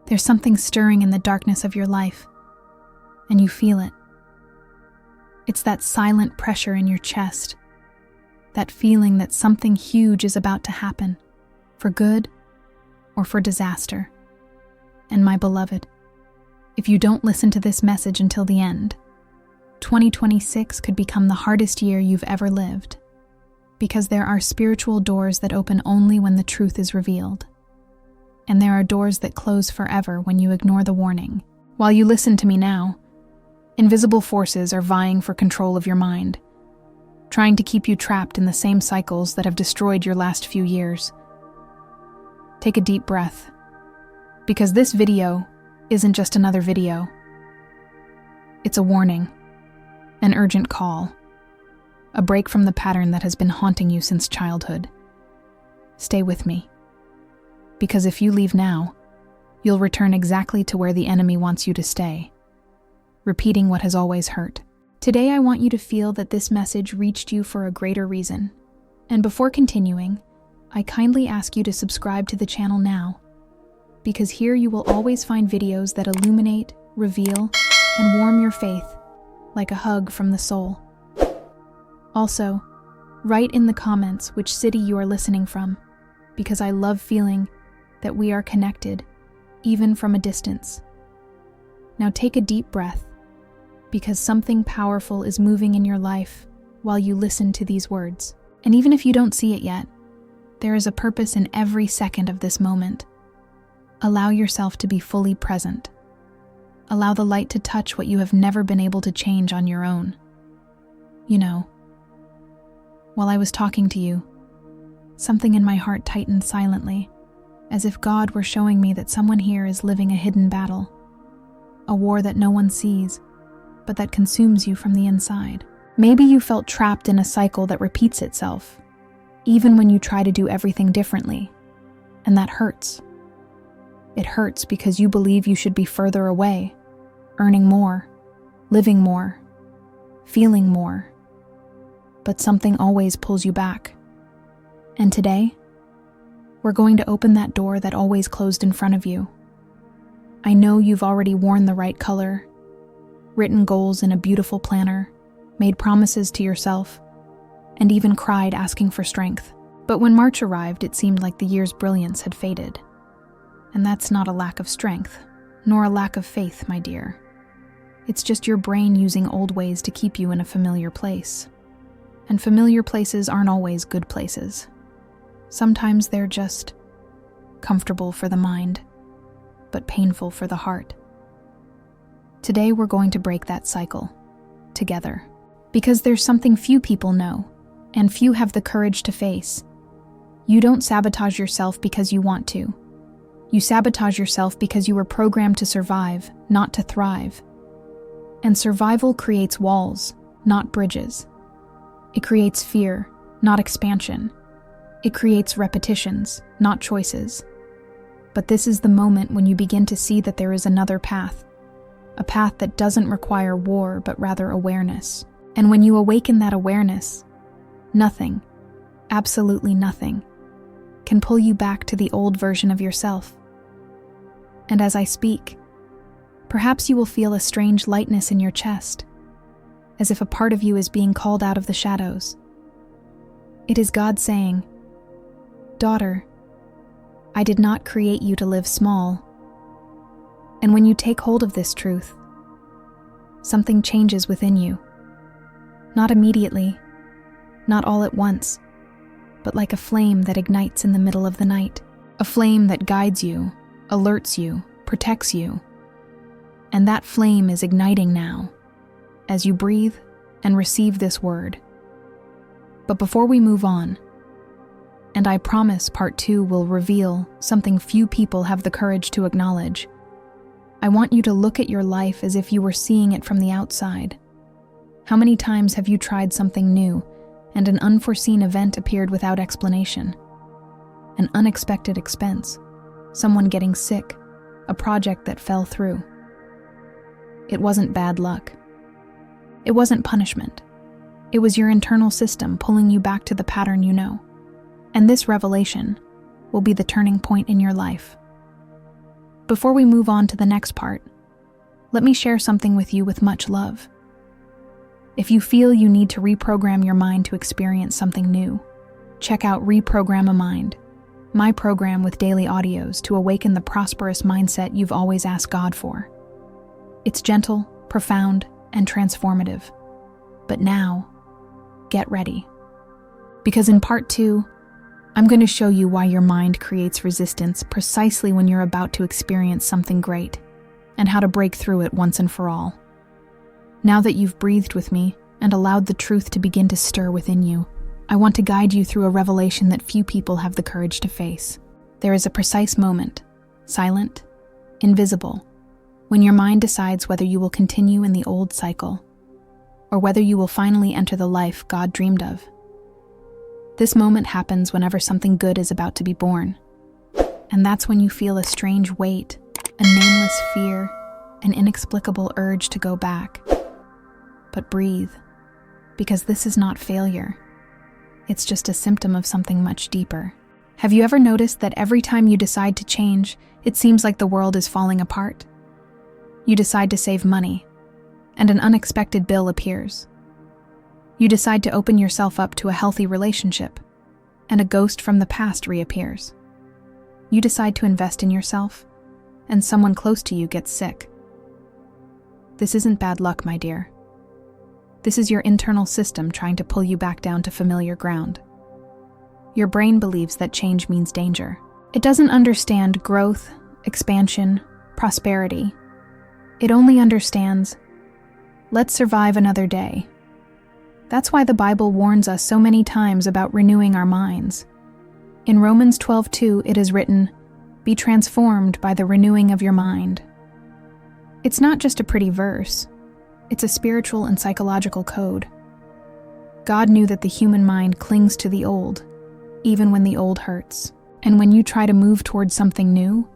There's something stirring in the darkness of your life, and you feel it. It's that silent pressure in your chest, that feeling that something huge is about to happen, for good or for disaster. And my beloved, if you don't listen to this message until the end, 2026 could become the hardest year you've ever lived, because there are spiritual doors that open only when the truth is revealed. And there are doors that close forever when you ignore the warning. While you listen to me now, invisible forces are vying for control of your mind, trying to keep you trapped in the same cycles that have destroyed your last few years. Take a deep breath, because this video isn't just another video. It's a warning, an urgent call, a break from the pattern that has been haunting you since childhood. Stay with me, because if you leave now, you'll return exactly to where the enemy wants you to stay, repeating what has always hurt. Today I want you to feel that this message reached you for a greater reason. And before continuing, I kindly ask you to subscribe to the channel now, because here you will always find videos that illuminate, reveal, and warm your faith like a hug from the soul. Also, write in the comments which city you are listening from, because I love feeling that we are connected, even from a distance. Now take a deep breath, because something powerful is moving in your life while you listen to these words. And even if you don't see it yet, there is a purpose in every second of this moment. Allow yourself to be fully present. Allow the light to touch what you have never been able to change on your own. You know, while I was talking to you, something in my heart tightened silently, as if God were showing me that someone here is living a hidden battle, a war that no one sees, but that consumes you from the inside. Maybe you felt trapped in a cycle that repeats itself, even when you try to do everything differently, and that hurts. It hurts because you believe you should be further away, earning more, living more, feeling more, but something always pulls you back. And today, we're going to open that door that always closed in front of you. I know you've already worn the right color, written goals in a beautiful planner, made promises to yourself, and even cried asking for strength. But when March arrived, it seemed like the year's brilliance had faded. And that's not a lack of strength, nor a lack of faith, my dear. It's just your brain using old ways to keep you in a familiar place. And familiar places aren't always good places. Sometimes they're just comfortable for the mind, but painful for the heart. Today we're going to break that cycle, together. Because there's something few people know, and few have the courage to face. You don't sabotage yourself because you want to. You sabotage yourself because you were programmed to survive, not to thrive. And survival creates walls, not bridges. It creates fear, not expansion. It creates repetitions, not choices. But this is the moment when you begin to see that there is another path, a path that doesn't require war, but rather awareness. And when you awaken that awareness, nothing, absolutely nothing, can pull you back to the old version of yourself. And as I speak, perhaps you will feel a strange lightness in your chest, as if a part of you is being called out of the shadows. It is God saying, "Daughter, I did not create you to live small." And when you take hold of this truth, something changes within you. Not immediately, not all at once, but like a flame that ignites in the middle of the night. A flame that guides you, alerts you, protects you. And that flame is igniting now, as you breathe and receive this word. But before we move on, and I promise part 2 will reveal something few people have the courage to acknowledge, I want you to look at your life as if you were seeing it from the outside. How many times have you tried something new, and an unforeseen event appeared without explanation? An unexpected expense, someone getting sick, a project that fell through. It wasn't bad luck. It wasn't punishment. It was your internal system pulling you back to the pattern you know. And this revelation will be the turning point in your life. Before we move on to the next part, let me share something with you with much love. If you feel you need to reprogram your mind to experience something new, check out Reprogram a Mind, my program with daily audios to awaken the prosperous mindset you've always asked God for. It's gentle, profound, and transformative. But now, get ready. Because in part 2, I'm going to show you why your mind creates resistance precisely when you're about to experience something great, and how to break through it once and for all. Now that you've breathed with me and allowed the truth to begin to stir within you, I want to guide you through a revelation that few people have the courage to face. There is a precise moment, silent, invisible, when your mind decides whether you will continue in the old cycle or whether you will finally enter the life God dreamed of. This moment happens whenever something good is about to be born, and that's when you feel a strange weight, a nameless fear, an inexplicable urge to go back. But breathe, because this is not failure. It's just a symptom of something much deeper. Have you ever noticed that every time you decide to change, it seems like the world is falling apart? You decide to save money, and an unexpected bill appears. You decide to open yourself up to a healthy relationship, and a ghost from the past reappears. You decide to invest in yourself, and someone close to you gets sick. This isn't bad luck, my dear. This is your internal system trying to pull you back down to familiar ground. Your brain believes that change means danger. It doesn't understand growth, expansion, prosperity. It only understands, let's survive another day. That's why the Bible warns us so many times about renewing our minds. In Romans 12:2, it is written, "Be transformed by the renewing of your mind." It's not just a pretty verse. It's a spiritual and psychological code. God knew that the human mind clings to the old, even when the old hurts. And when you try to move towards something new,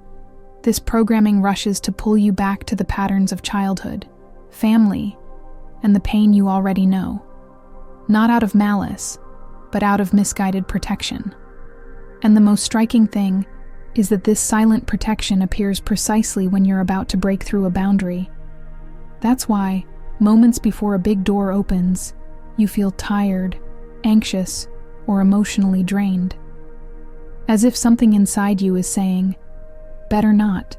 this programming rushes to pull you back to the patterns of childhood, family, and the pain you already know. Not out of malice, but out of misguided protection. And the most striking thing is that this silent protection appears precisely when you're about to break through a boundary. That's why, moments before a big door opens, you feel tired, anxious, or emotionally drained. As if something inside you is saying, better not,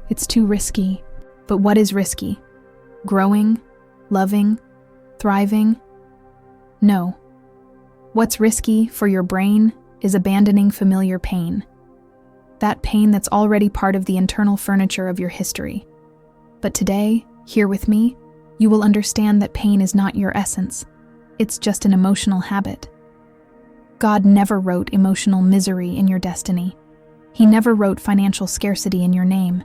it's too risky. But what is risky? Growing? Loving? Thriving? No. What's risky for your brain is abandoning familiar pain. That pain that's already part of the internal furniture of your history. But today, here with me, you will understand that pain is not your essence. It's just an emotional habit. God never wrote emotional misery in your destiny. He never wrote financial scarcity in your name.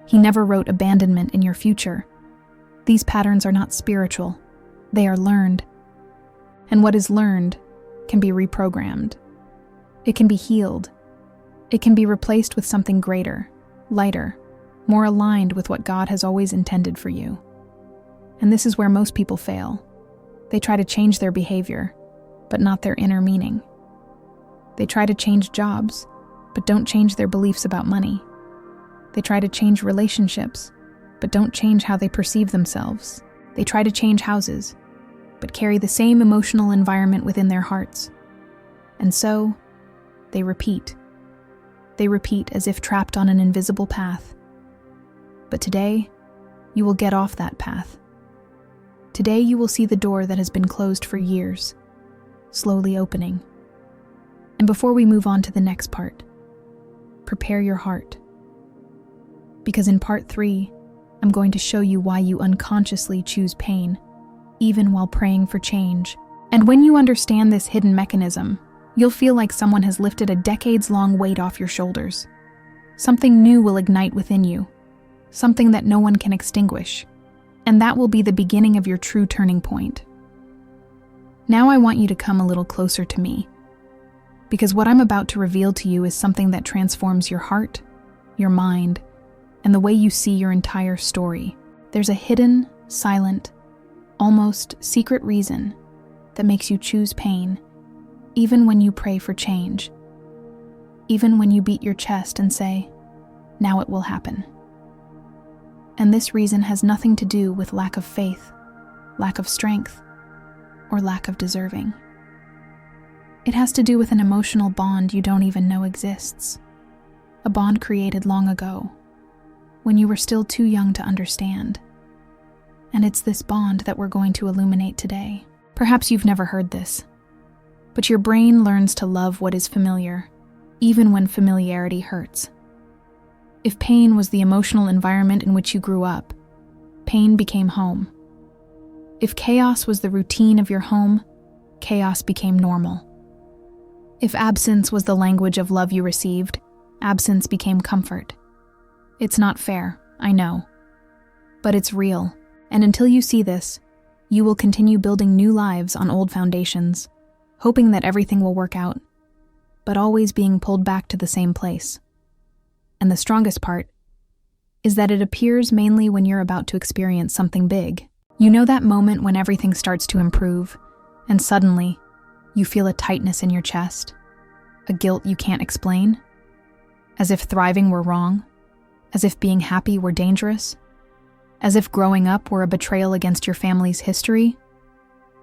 He never wrote abandonment in your future. These patterns are not spiritual. They are learned. And what is learned can be reprogrammed. It can be healed. It can be replaced with something greater, lighter, more aligned with what God has always intended for you. And this is where most people fail. They try to change their behavior, but not their inner meaning. They try to change jobs, but don't change their beliefs about money. They try to change relationships, but don't change how they perceive themselves. They try to change houses, but carry the same emotional environment within their hearts. And so, they repeat. They repeat as if trapped on an invisible path. But today, you will get off that path. Today you will see the door that has been closed for years, slowly opening. And before we move on to the next part, prepare your heart. Because in part 3, I'm going to show you why you unconsciously choose pain, even while praying for change. And when you understand this hidden mechanism, you'll feel like someone has lifted a decades-long weight off your shoulders. Something new will ignite within you, something that no one can extinguish. And that will be the beginning of your true turning point. Now I want you to come a little closer to me, because what I'm about to reveal to you is something that transforms your heart, your mind, and the way you see your entire story. There's a hidden, silent, almost secret reason that makes you choose pain, even when you pray for change, even when you beat your chest and say, now it will happen. And this reason has nothing to do with lack of faith, lack of strength, or lack of deserving. It has to do with an emotional bond you don't even know exists. A bond created long ago, when you were still too young to understand. And it's this bond that we're going to illuminate today. Perhaps you've never heard this, but your brain learns to love what is familiar, even when familiarity hurts. If pain was the emotional environment in which you grew up, pain became home. If chaos was the routine of your home, chaos became normal. If absence was the language of love you received, absence became comfort. It's not fair, I know, but it's real, and until you see this, you will continue building new lives on old foundations, hoping that everything will work out, but always being pulled back to the same place. And the strongest part is that it appears mainly when you're about to experience something big. You know that moment when everything starts to improve, and suddenly, you feel a tightness in your chest, a guilt you can't explain, as if thriving were wrong, as if being happy were dangerous, as if growing up were a betrayal against your family's history.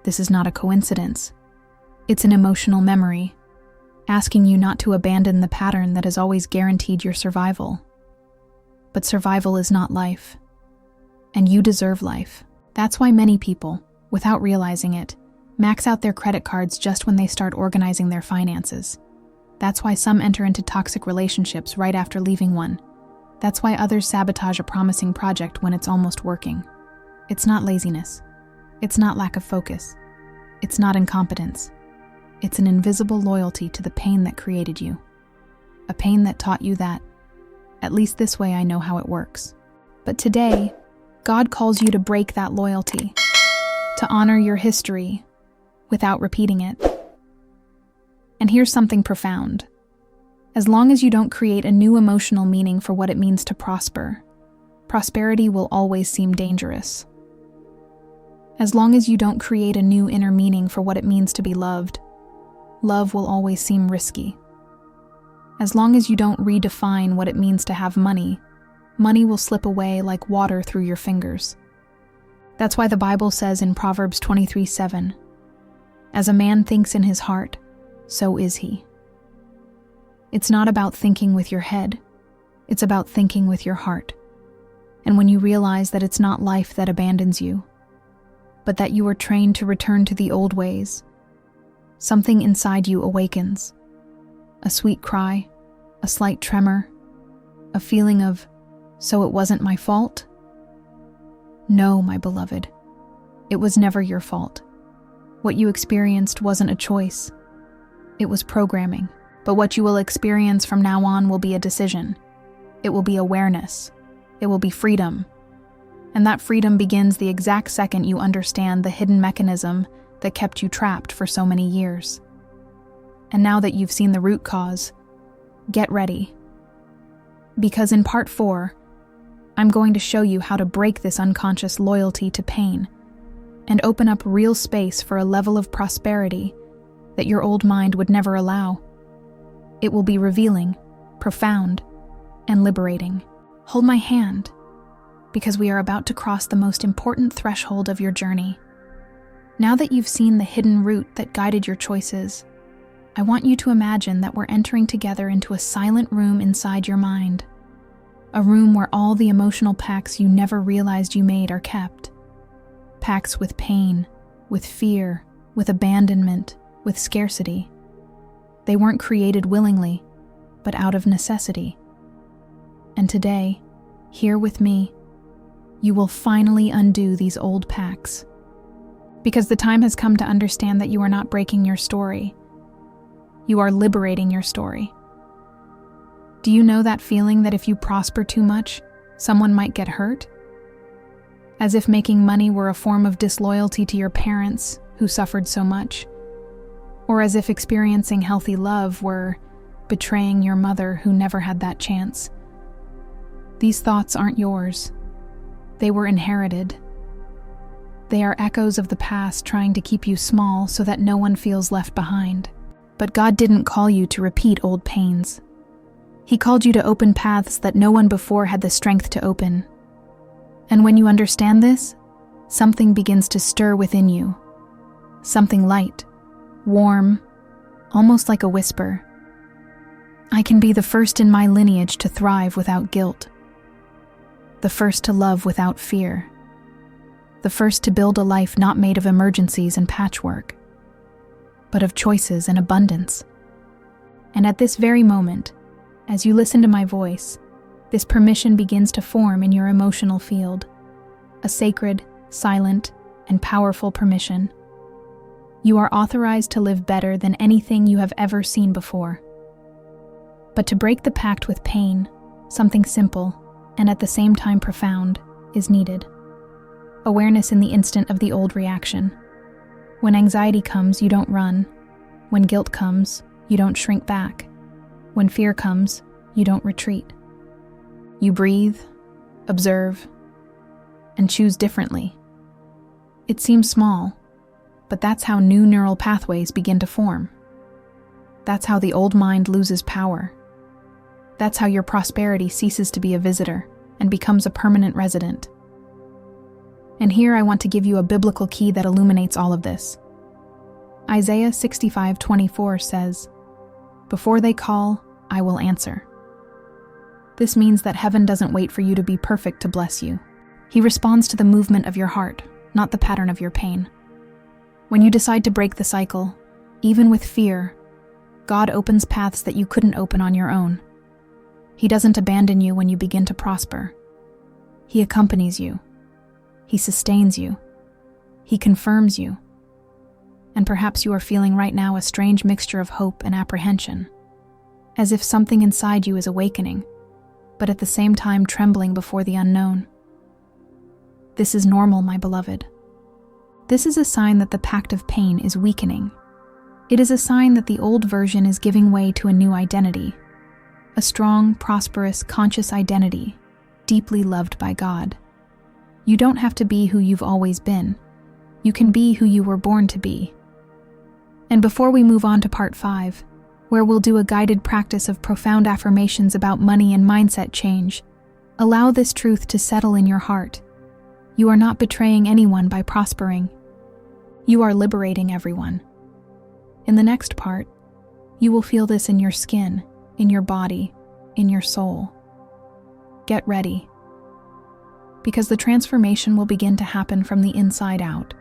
This is not a coincidence. It's an emotional memory, asking you not to abandon the pattern that has always guaranteed your survival. But survival is not life, and you deserve life. That's why many people, without realizing it, max out their credit cards just when they start organizing their finances. That's why some enter into toxic relationships right after leaving one. That's why others sabotage a promising project when it's almost working. It's not laziness. It's not lack of focus. It's not incompetence. It's an invisible loyalty to the pain that created you. A pain that taught you that, at least this way I know how it works. But today, God calls you to break that loyalty, to honor your history without repeating it. And here's something profound. As long as you don't create a new emotional meaning for what it means to prosper, prosperity will always seem dangerous. As long as you don't create a new inner meaning for what it means to be loved, love will always seem risky. As long as you don't redefine what it means to have money, money will slip away like water through your fingers. That's why the Bible says in Proverbs 23:7, "As a man thinks in his heart, so is he." It's not about thinking with your head, it's about thinking with your heart. And when you realize that it's not life that abandons you, but that you are trained to return to the old ways, something inside you awakens. A sweet cry, a slight tremor, a feeling of, "So it wasn't my fault?" No, my beloved, it was never your fault. What you experienced wasn't a choice. It was programming. But what you will experience from now on will be a decision. It will be awareness. It will be freedom. And that freedom begins the exact second you understand the hidden mechanism that kept you trapped for so many years. And now that you've seen the root cause, get ready. Because in part 4, I'm going to show you how to break this unconscious loyalty to pain and open up real space for a level of prosperity that your old mind would never allow. It will be revealing, profound, and liberating. Hold my hand, because we are about to cross the most important threshold of your journey. Now that you've seen the hidden root that guided your choices, I want you to imagine that we're entering together into a silent room inside your mind. A room where all the emotional pacts you never realized you made are kept. Pacts with pain, with fear, with abandonment, with scarcity. They weren't created willingly, but out of necessity. And today, here with me, you will finally undo these old pacts. Because the time has come to understand that you are not breaking your story. You are liberating your story. Do you know that feeling that if you prosper too much, someone might get hurt? As if making money were a form of disloyalty to your parents who suffered so much. Or as if experiencing healthy love were betraying your mother who never had that chance. These thoughts aren't yours. They were inherited. They are echoes of the past trying to keep you small so that no one feels left behind. But God didn't call you to repeat old pains. He called you to open paths that no one before had the strength to open. And when you understand this, something begins to stir within you. Something light, warm, almost like a whisper. I can be the first in my lineage to thrive without guilt. The first to love without fear. The first to build a life not made of emergencies and patchwork, but of choices and abundance. And at this very moment, as you listen to my voice, this permission begins to form in your emotional field. A sacred, silent, and powerful permission. You are authorized to live better than anything you have ever seen before. But to break the pact with pain, something simple, and at the same time profound, is needed. Awareness in the instant of the old reaction. When anxiety comes, you don't run. When guilt comes, you don't shrink back. When fear comes, you don't retreat. You breathe, observe, and choose differently. It seems small, but that's how new neural pathways begin to form. That's how the old mind loses power. That's how your prosperity ceases to be a visitor and becomes a permanent resident. And here I want to give you a biblical key that illuminates all of this. Isaiah 65:24 says, "Before they call, I will answer." This means that heaven doesn't wait for you to be perfect to bless you. He responds to the movement of your heart, not the pattern of your pain. When you decide to break the cycle, even with fear, God opens paths that you couldn't open on your own. He doesn't abandon you when you begin to prosper. He accompanies you. He sustains you. He confirms you. And perhaps you are feeling right now a strange mixture of hope and apprehension, as if something inside you is awakening, but at the same time trembling before the unknown. This is normal, my beloved. This is a sign that the pact of pain is weakening. It is a sign that the old version is giving way to a new identity, a strong, prosperous, conscious identity, deeply loved by God. You don't have to be who you've always been. You can be who you were born to be. And before we move on to part 5, where we'll do a guided practice of profound affirmations about money and mindset change, allow this truth to settle in your heart. You are not betraying anyone by prospering. You are liberating everyone. In the next part, you will feel this in your skin, in your body, in your soul. Get ready, because the transformation will begin to happen from the inside out,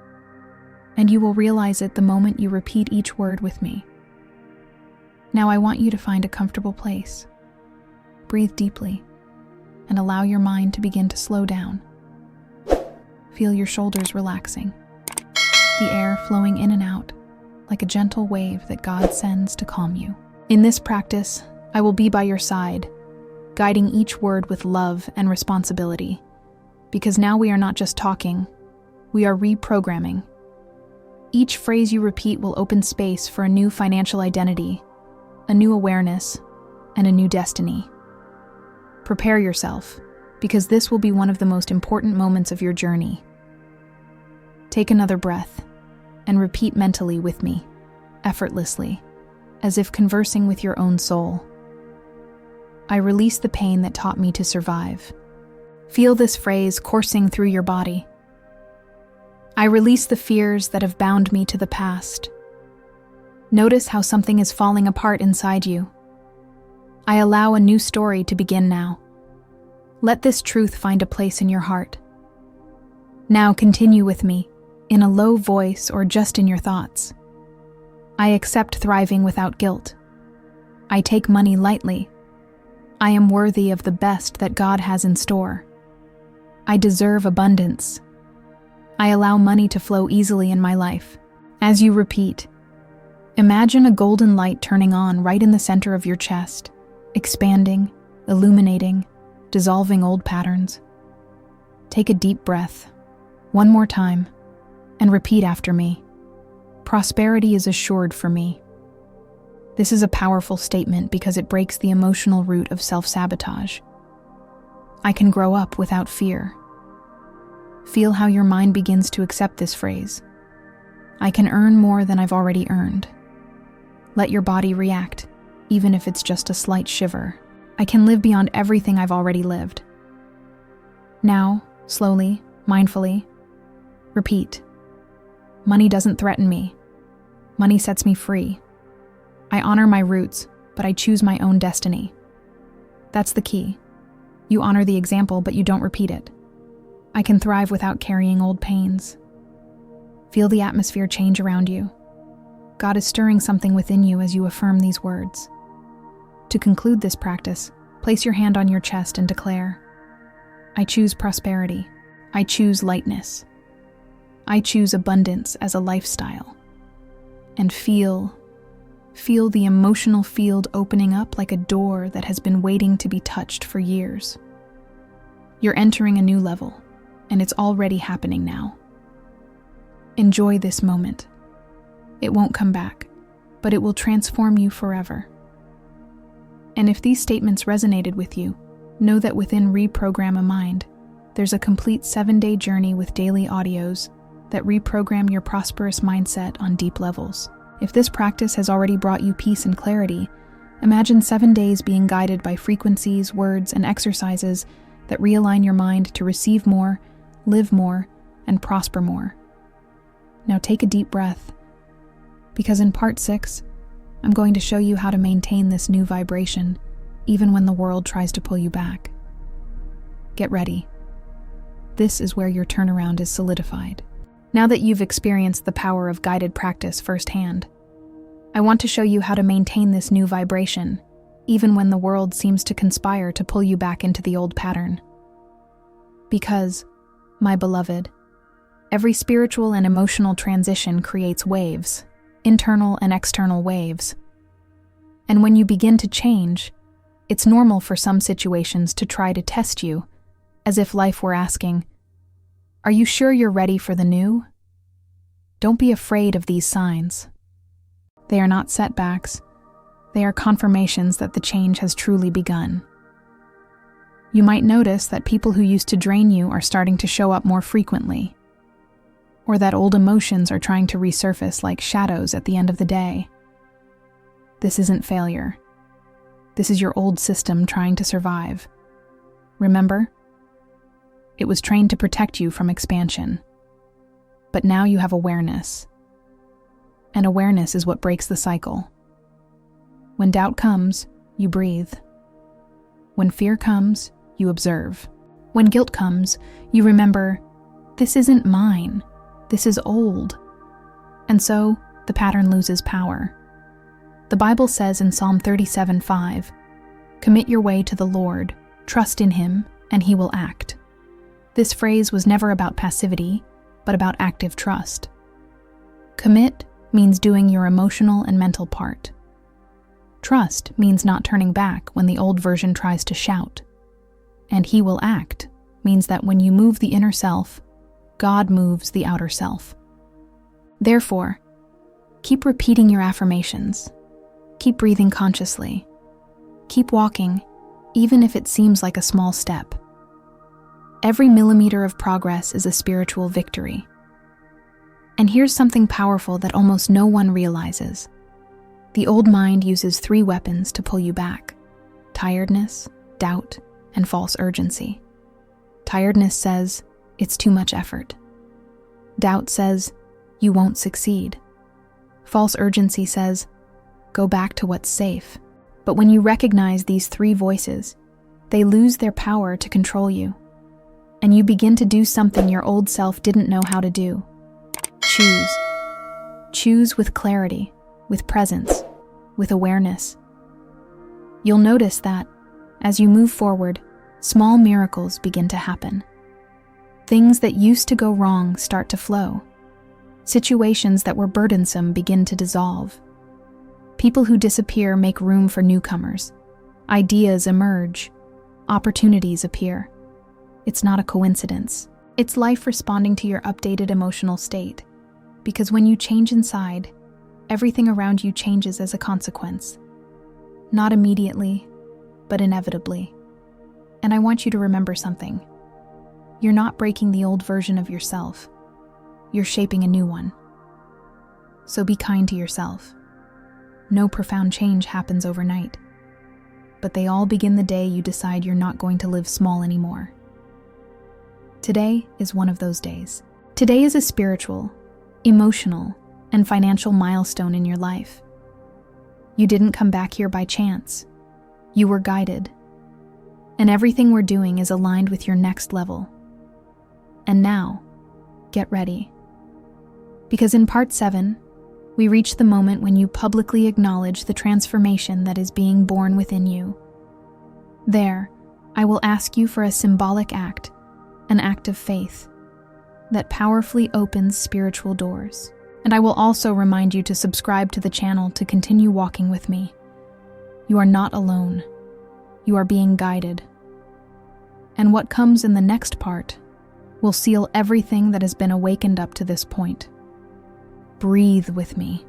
and you will realize it the moment you repeat each word with me. Now I want you to find a comfortable place. Breathe deeply, and allow your mind to begin to slow down. Feel your shoulders relaxing, the air flowing in and out, like a gentle wave that God sends to calm you. In this practice, I will be by your side, guiding each word with love and responsibility, because now we are not just talking, we are reprogramming. Each phrase you repeat will open space for a new financial identity, a new awareness, and a new destiny. Prepare yourself, because this will be one of the most important moments of your journey. Take another breath and repeat mentally with me, effortlessly, as if conversing with your own soul. I release the pain that taught me to survive. Feel this phrase coursing through your body. I release the fears that have bound me to the past. Notice how something is falling apart inside you. I allow a new story to begin now. Let this truth find a place in your heart. Now continue with me, in a low voice or just in your thoughts. I accept thriving without guilt. I take money lightly. I am worthy of the best that God has in store. I deserve abundance. I allow money to flow easily in my life. As you repeat, imagine a golden light turning on right in the center of your chest, expanding, illuminating, dissolving old patterns. Take a deep breath, one more time, and repeat after me. Prosperity is assured for me. This is a powerful statement because it breaks the emotional root of self-sabotage. I can grow up without fear. Feel how your mind begins to accept this phrase. I can earn more than I've already earned. Let your body react, even if it's just a slight shiver. I can live beyond everything I've already lived. Now, Slowly, mindfully, repeat. Money doesn't threaten me. Money sets me free. I honor my roots, but I choose my own destiny. That's the key. You honor the example, but you don't repeat it. I can thrive without carrying old pains. Feel the atmosphere change around you. God is stirring something within you as you affirm these words. To conclude this practice, place your hand on your chest and declare, I choose prosperity. I choose lightness. I choose abundance as a lifestyle. And feel the emotional field opening up like a door that has been waiting to be touched for years. You're entering a new level, and it's already happening now. Enjoy this moment. It won't come back, but it will transform you forever. And if these statements resonated with you, know that within Reprogram a Mind, there's a complete 7-day journey with daily audios that reprogram your prosperous mindset on deep levels. If this practice has already brought you peace and clarity, imagine 7 days being guided by frequencies, words, and exercises that realign your mind to receive more, live more, and prosper more. Now take a deep breath, because in part 6, I'm going to show you how to maintain this new vibration, even when the world tries to pull you back. Get ready. This is where your turnaround is solidified. Now that you've experienced the power of guided practice firsthand, I want to show you how to maintain this new vibration, even when the world seems to conspire to pull you back into the old pattern. Because, my beloved, every spiritual and emotional transition creates waves, internal and external waves. And when you begin to change, it's normal for some situations to try to test you, as if life were asking, are you sure you're ready for the new? Don't be afraid of these signs. They are not setbacks. They are confirmations that the change has truly begun. You might notice that people who used to drain you are starting to show up more frequently, or that old emotions are trying to resurface like shadows at the end of the day. This isn't failure. This is your old system trying to survive. Remember? It was trained to protect you from expansion. But now you have awareness. And awareness is what breaks the cycle. When doubt comes, you breathe. When fear comes, you observe. When guilt comes, you remember, this isn't mine. This is old. And so, the pattern loses power. The Bible says in Psalm 37:5, commit your way to the Lord, trust in Him, and He will act. This phrase was never about passivity, but about active trust. Commit means doing your emotional and mental part. Trust means not turning back when the old version tries to shout. And He will act means that when you move the inner self, God moves the outer self. Therefore, keep repeating your affirmations. Keep breathing consciously. Keep walking, even if it seems like a small step. Every millimeter of progress is a spiritual victory. And here's something powerful that almost no one realizes. The old mind uses 3 weapons to pull you back: tiredness, doubt, and false urgency. Tiredness says, it's too much effort. Doubt says, you won't succeed. False urgency says, go back to what's safe. But when you recognize these 3 voices, they lose their power to control you. And you begin to do something your old self didn't know how to do. Choose. Choose with clarity, with presence, with awareness. You'll notice that, as you move forward, small miracles begin to happen. Things that used to go wrong start to flow. Situations that were burdensome begin to dissolve. People who disappear make room for newcomers. Ideas emerge. Opportunities appear. It's not a coincidence. It's life responding to your updated emotional state. Because when you change inside, everything around you changes as a consequence. Not immediately, but inevitably. And I want you to remember something. You're not breaking the old version of yourself. You're shaping a new one. So be kind to yourself. No profound change happens overnight. But they all begin the day you decide you're not going to live small anymore. Today is one of those days. Today is a spiritual, emotional, and financial milestone in your life. You didn't come back here by chance. You were guided. And everything we're doing is aligned with your next level. And now, get ready. Because in part 7, we reach the moment when you publicly acknowledge the transformation that is being born within you. There, I will ask you for a symbolic act, an act of faith, that powerfully opens spiritual doors. And I will also remind you to subscribe to the channel to continue walking with me. You are not alone. You are being guided. And what comes in the next part will seal everything that has been awakened up to this point. Breathe with me,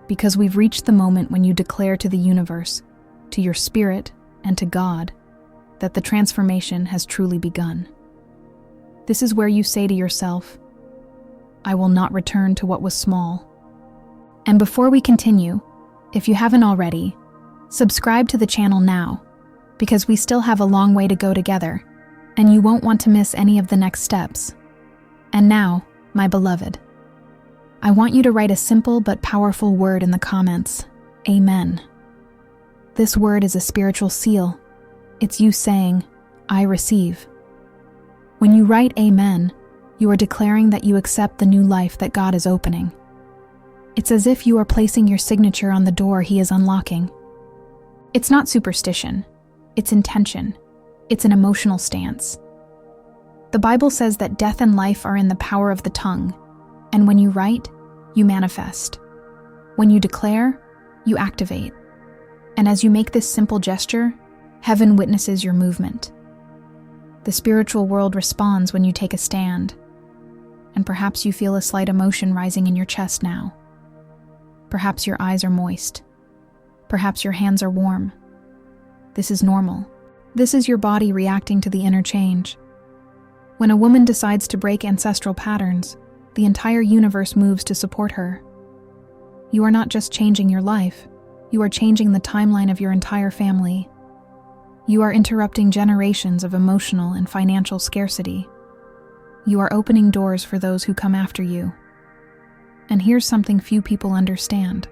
because we've reached the moment when you declare to the universe, to your spirit, and to God, that the transformation has truly begun. This is where you say to yourself, I will not return to what was small. And before we continue, if you haven't already, subscribe to the channel now, because we still have a long way to go together, and you won't want to miss any of the next steps. And now, my beloved, I want you to write a simple but powerful word in the comments, Amen. This word is a spiritual seal. It's you saying, I receive. When you write Amen, you are declaring that you accept the new life that God is opening. It's as if you are placing your signature on the door He is unlocking. It's not superstition. It's intention. It's an emotional stance. The Bible says that death and life are in the power of the tongue, and when you write, you manifest. When you declare, you activate. And as you make this simple gesture, heaven witnesses your movement. The spiritual world responds when you take a stand, and perhaps you feel a slight emotion rising in your chest now. Perhaps your eyes are moist. Perhaps your hands are warm. This is normal. This is your body reacting to the inner change. When a woman decides to break ancestral patterns, the entire universe moves to support her. You are not just changing your life, you are changing the timeline of your entire family. You are interrupting generations of emotional and financial scarcity. You are opening doors for those who come after you. And here's something few people understand.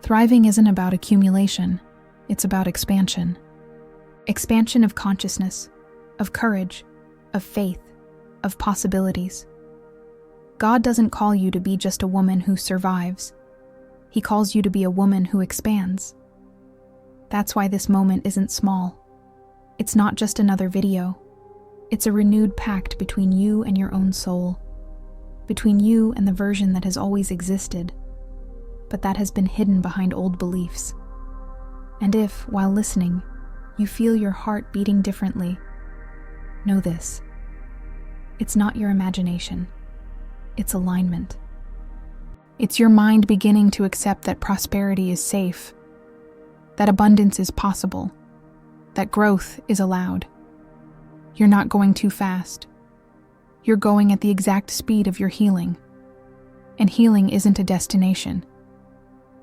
Thriving isn't about accumulation, it's about expansion. Expansion of consciousness, of courage, of faith, of possibilities. God doesn't call you to be just a woman who survives. He calls you to be a woman who expands. That's why this moment isn't small. It's not just another video. It's a renewed pact between you and your own soul, between you and the version that has always existed, but that has been hidden behind old beliefs. And if, while listening, you feel your heart beating differently, know this. It's not your imagination. It's alignment. It's your mind beginning to accept that prosperity is safe, that abundance is possible, that growth is allowed. You're not going too fast. You're going at the exact speed of your healing. And healing isn't a destination.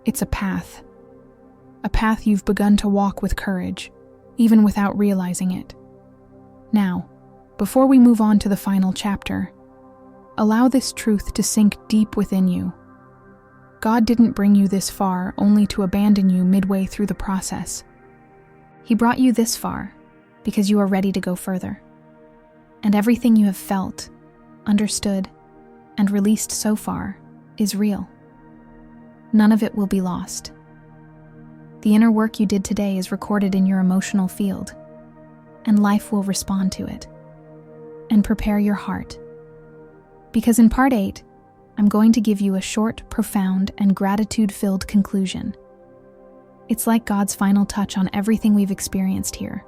It's a path. A path you've begun to walk with courage, even without realizing it. Now, before we move on to the final chapter, allow this truth to sink deep within you. God didn't bring you this far only to abandon you midway through the process. He brought you this far because you are ready to go further. And everything you have felt, understood, and released so far is real. None of it will be lost. The inner work you did today is recorded in your emotional field, and life will respond to it. And prepare your heart. Because in part 8, I'm going to give you a short, profound, and gratitude-filled conclusion. It's like God's final touch on everything we've experienced here.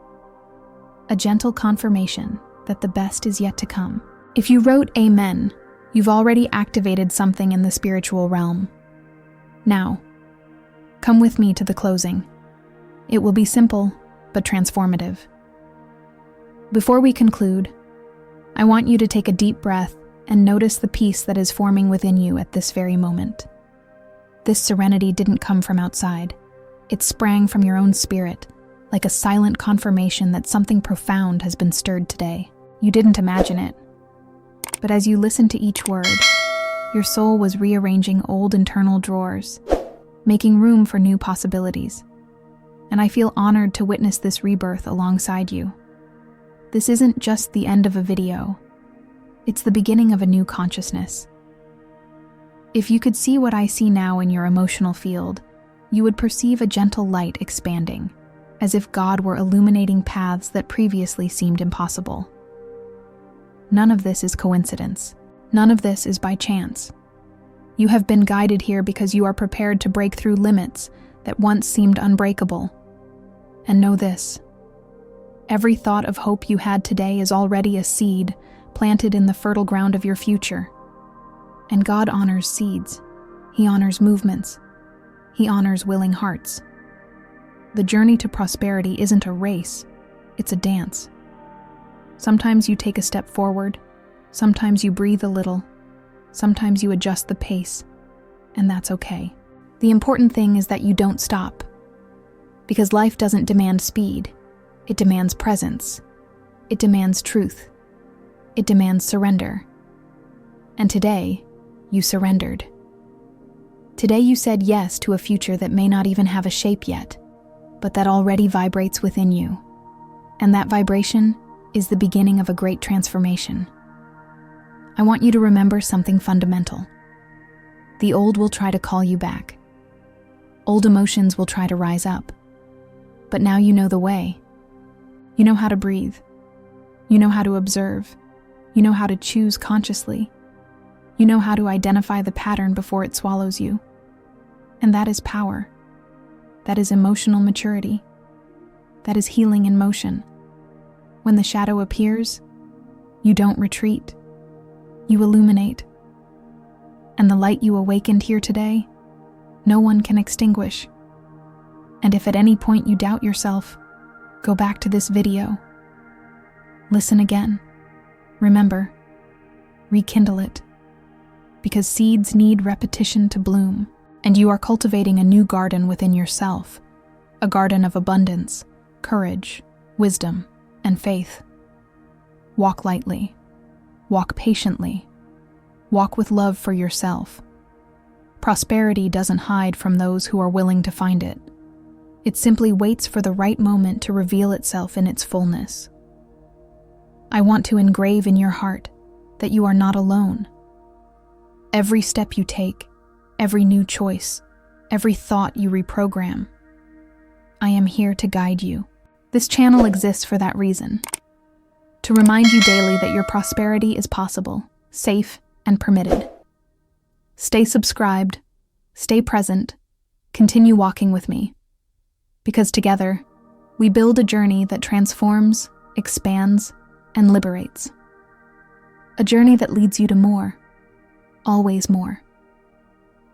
A gentle confirmation that the best is yet to come. If you wrote Amen, you've already activated something in the spiritual realm. Now, come with me to the closing. It will be simple, but transformative. Before we conclude, I want you to take a deep breath and notice the peace that is forming within you at this very moment. This serenity didn't come from outside. It sprang from your own spirit, like a silent confirmation that something profound has been stirred today. You didn't imagine it. But as you listened to each word, your soul was rearranging old internal drawers, making room for new possibilities. And I feel honored to witness this rebirth alongside you. This isn't just the end of a video. It's the beginning of a new consciousness. If you could see what I see now in your emotional field, you would perceive a gentle light expanding, as if God were illuminating paths that previously seemed impossible. None of this is coincidence. None of this is by chance. You have been guided here because you are prepared to break through limits that once seemed unbreakable. And know this: every thought of hope you had today is already a seed planted in the fertile ground of your future. And God honors seeds. He honors movements. He honors willing hearts. The journey to prosperity isn't a race, it's a dance. Sometimes you take a step forward, sometimes you breathe a little, sometimes you adjust the pace, and that's okay. The important thing is that you don't stop, because life doesn't demand speed, it demands presence, it demands truth, it demands surrender. And today, you surrendered. Today you said yes to a future that may not even have a shape yet, but that already vibrates within you. And that vibration is the beginning of a great transformation. I want you to remember something fundamental. The old will try to call you back. Old emotions will try to rise up. But now you know the way. You know how to breathe. You know how to observe. You know how to choose consciously. You know how to identify the pattern before it swallows you. And that is power. That is emotional maturity. That is healing in motion. When the shadow appears, you don't retreat. You illuminate. And the light you awakened here today, no one can extinguish. And if at any point you doubt yourself, go back to this video. Listen again. Remember, rekindle it. Because seeds need repetition to bloom, and you are cultivating a new garden within yourself, a garden of abundance, courage, wisdom, and faith. Walk lightly. Walk patiently. Walk with love for yourself. Prosperity doesn't hide from those who are willing to find it. It simply waits for the right moment to reveal itself in its fullness. I want to engrave in your heart that you are not alone. Every step you take, every new choice, every thought you reprogram, I am here to guide you. This channel exists for that reason. To remind you daily that your prosperity is possible, safe, and permitted. Stay subscribed, stay present, continue walking with me. Because together, we build a journey that transforms, expands, and liberates. A journey that leads you to more, always more.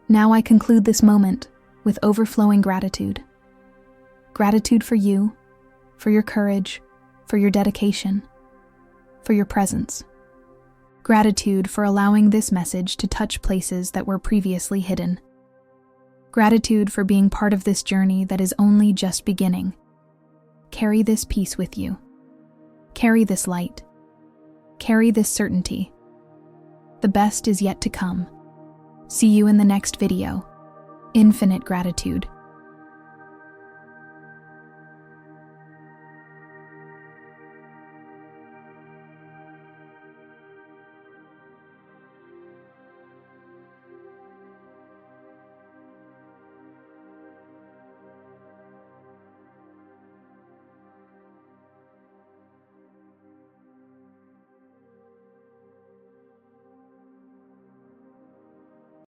Now I conclude this moment with overflowing gratitude. Gratitude for you, for your courage, for your dedication, for your presence. Gratitude for allowing this message to touch places that were previously hidden. Gratitude for being part of this journey that is only just beginning. Carry this peace with you. Carry this light. Carry this certainty. The best is yet to come. See you in the next video. Infinite gratitude.